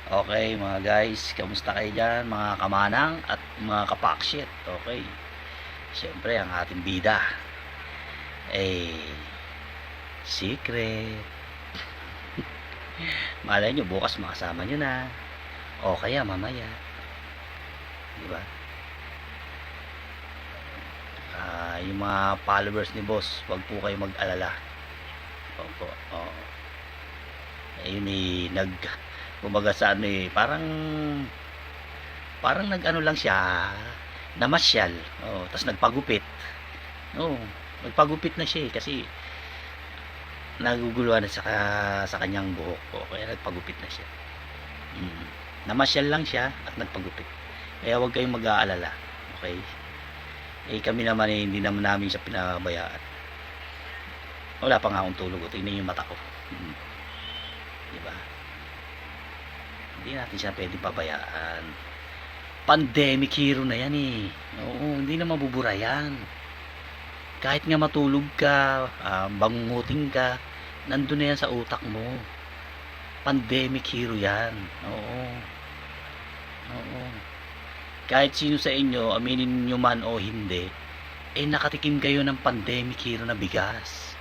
Okay mga guys, kamusta kayo dyan mga kamanang at mga kapakshit? Okay, siyempre ang ating bida secret. Malay nyo bukas makasama nyo na o kaya mamaya, diba? Yung mga followers ni boss, wag po kayo mag-alala. Opo, ayun kumbaga sa parang nag-ano lang siya, namasyal, tapos nagpagupit. Nagpagupit na siya kasi naguguluhan na sa kanyang buhok, kaya nagpagupit na siya. Namasyal lang siya at nagpagupit, kaya huwag kayong mag-aalala. Okay, kami naman hindi naman namin siya pinabayaan. Wala pa nga akong tulog, tingnan yung mata ko. Diba? Hindi natin siya pwedeng pabayaan. Pandemic hero na yan hindi na mabubura yan. Kahit nga matulog ka, bangungutin ka, nandun na yan sa utak mo. Pandemic hero yan. Kahit sino sa inyo, aminin nyo man o hindi, nakatikim kayo ng pandemic hero na bigas.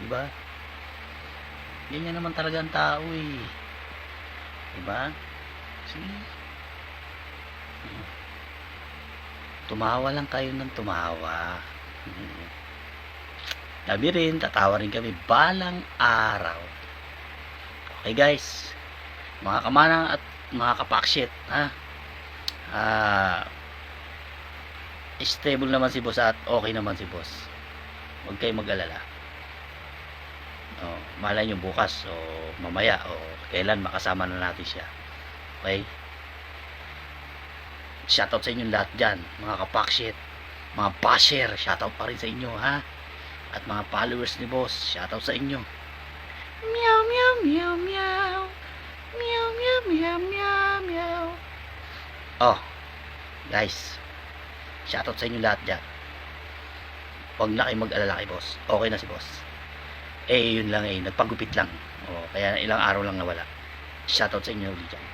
Diba? Ganyan naman talaga ang tao diba? Sige, tumawa lang kayo ng tumawa. Kami rin, tatawa rin kami balang araw. Okay guys, mga kamanang at mga kapakshit, stable naman si boss at okay naman si boss. Huwag kayong mag-alala. Malay nyo bukas o mamaya o kailan makasama na natin siya. Okay, shoutout sa inyo lahat dyan mga kapakshit, mga basher, shoutout pa rin sa inyo at mga followers ni boss, shoutout sa inyo. Meow meow meow meow meow meow meow meow meow. Guys, shoutout sa inyo lahat dyan. Huwag na kayo mag-alala kay boss, okay na si boss. Yun lang nagpagupit lang, kaya ilang araw lang nawala. Shoutout sa inyo ulit dyan.